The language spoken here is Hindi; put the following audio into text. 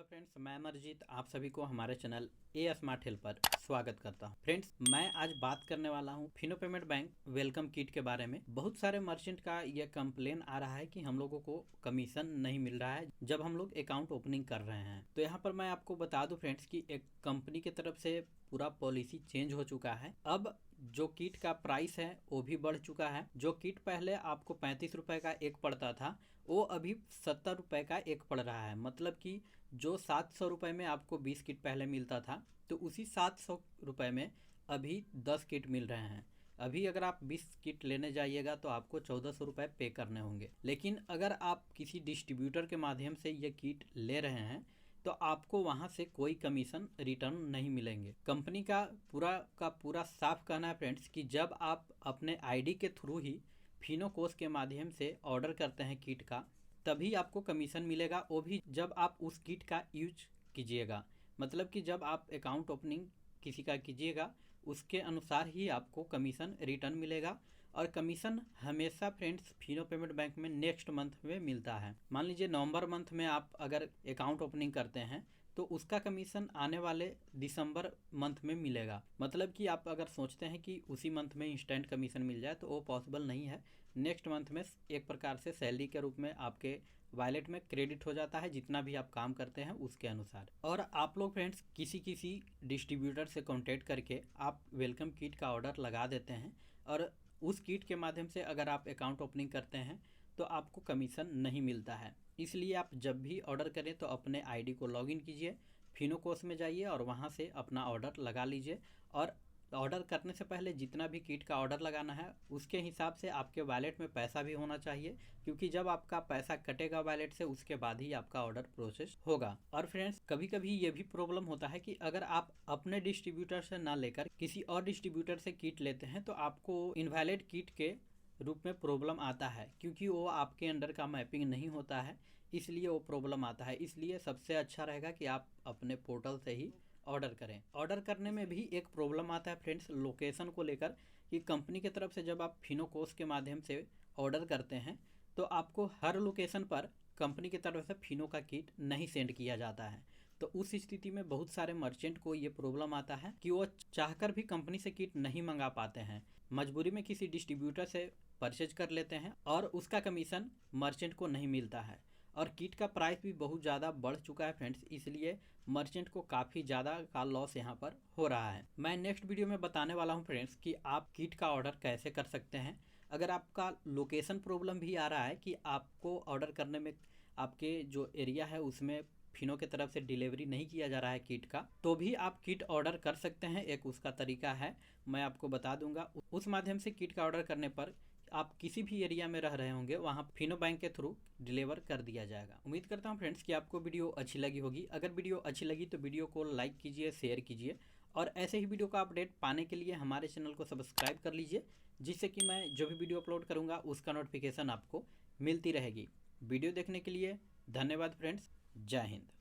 फ्रेंड्स, मैं अमरजीत आप सभी को हमारे चैनल ए स्मार्ट हेल्प पर स्वागत करता हूं। फ्रेंड्स, मैं आज बात करने वाला हूं Fino payment bank welcome kit के बारे में। बहुत सारे मर्चेंट का यह कंप्लेन आ रहा है कि हम लोगों को कमीशन नहीं मिल रहा है जब हम लोग अकाउंट ओपनिंग कर रहे हैं। तो यहाँ पर मैं आपको बता दूं फ्रेंड्स कि एक कंपनी की तरफ से पूरा पॉलिसी चेंज हो चुका है। अब जो किट का प्राइस है वो भी बढ़ चुका है। जो किट पहले आपको 35 रुपए का एक पड़ता था वो अभी 70 रुपए का एक पड़ रहा है। मतलब कि जो 700 रुपये में आपको 20 किट पहले मिलता था तो उसी 700 रुपये में अभी 10 किट मिल रहे हैं। अभी अगर आप 20 किट लेने जाइएगा तो आपको 1400 रुपये पे करने होंगे। लेकिन अगर आप किसी डिस्ट्रीब्यूटर के माध्यम से ये किट ले रहे हैं तो आपको वहां से कोई कमीशन रिटर्न नहीं मिलेंगे। कंपनी का पूरा साफ कहना है फ्रेंड्स कि जब आप अपने आईडी के थ्रू ही फिनो कोष के माध्यम से ऑर्डर करते हैं किट का तभी आपको कमीशन मिलेगा, वो भी जब आप उस किट का यूज कीजिएगा। मतलब कि जब आप अकाउंट ओपनिंग किसी का कीजिएगा उसके अनुसार ही आपको कमीशन रिटर्न मिलेगा। और कमीशन हमेशा फ्रेंड्स फिनो पेमेंट बैंक में नेक्स्ट मंथ में मिलता है। मान लीजिए नवंबर मंथ में आप अगर अकाउंट ओपनिंग करते हैं तो उसका कमीशन आने वाले दिसंबर मंथ में मिलेगा। मतलब कि आप अगर सोचते हैं कि उसी मंथ में इंस्टेंट कमीशन मिल जाए तो वो पॉसिबल नहीं है। नेक्स्ट मंथ में एक प्रकार से सैलरी के रूप में आपके वॉलेट में क्रेडिट हो जाता है जितना भी आप काम करते हैं उसके अनुसार। और आप लोग फ्रेंड्स किसी डिस्ट्रीब्यूटर से कॉन्टेक्ट करके आप वेलकम किट का ऑर्डर लगा देते हैं और उस किट के माध्यम से अगर आप अकाउंट ओपनिंग करते हैं तो आपको कमीशन नहीं मिलता है। इसलिए आप जब भी ऑर्डर करें तो अपने आईडी को लॉगिन कीजिए, फिनो कोष में जाइए और वहां से अपना ऑर्डर लगा लीजिए। और ऑर्डर करने से पहले जितना भी किट का ऑर्डर लगाना है उसके हिसाब से आपके वॉलेट में पैसा भी होना चाहिए, क्योंकि जब आपका पैसा कटेगा वॉलेट से उसके बाद ही आपका ऑर्डर प्रोसेस होगा। और फ्रेंड्स, कभी कभी ये भी प्रॉब्लम होता है कि अगर आप अपने डिस्ट्रीब्यूटर से ना लेकर किसी और डिस्ट्रीब्यूटर से किट लेते हैं तो आपको इनवैलिड किट के रूप में प्रॉब्लम आता है, क्योंकि वो आपके अंडर का मैपिंग नहीं होता है, इसलिए वो प्रॉब्लम आता है। इसलिए सबसे अच्छा रहेगा कि आप अपने पोर्टल से ही ऑर्डर करें। ऑर्डर करने में भी एक प्रॉब्लम आता है फ्रेंड्स लोकेशन को लेकर, कि कंपनी की तरफ से जब आप फिनो कोष के माध्यम से ऑर्डर करते हैं तो आपको हर लोकेशन पर कंपनी की तरफ से फिनो का किट नहीं सेंड किया जाता है। तो उस स्थिति में बहुत सारे मर्चेंट को ये प्रॉब्लम आता है कि वो चाहकर भी कंपनी से किट नहीं मंगा पाते हैं, मजबूरी में किसी डिस्ट्रीब्यूटर से परचेज कर लेते हैं और उसका कमीशन मर्चेंट को नहीं मिलता है। और किट का प्राइस भी बहुत ज़्यादा बढ़ चुका है फ्रेंड्स, इसलिए मर्चेंट को काफ़ी ज़्यादा का लॉस यहाँ पर हो रहा है। मैं नेक्स्ट वीडियो में बताने वाला हूँ फ्रेंड्स कि आप किट का ऑर्डर कैसे कर सकते हैं। अगर आपका लोकेशन प्रॉब्लम भी आ रहा है कि आपको ऑर्डर करने में आपके जो एरिया है उसमें फिनो की तरफ से डिलीवरी नहीं किया जा रहा है किट का, तो भी आप किट ऑर्डर कर सकते हैं। एक उसका तरीका है, मैं आपको बता दूंगा। उस माध्यम से किट का ऑर्डर करने पर आप किसी भी एरिया में रह रहे होंगे वहाँ फिनो बैंक के थ्रू डिलीवर कर दिया जाएगा। उम्मीद करता हूँ फ्रेंड्स कि आपको वीडियो अच्छी लगी होगी। अगर वीडियो अच्छी लगी तो वीडियो को लाइक कीजिए, शेयर कीजिए और ऐसे ही वीडियो का अपडेट पाने के लिए हमारे चैनल को सब्सक्राइब कर लीजिए, जिससे कि मैं जो भी वीडियो अपलोड करूँगा उसका नोटिफिकेशन आपको मिलती रहेगी। वीडियो देखने के लिए धन्यवाद फ्रेंड्स। जय हिंद।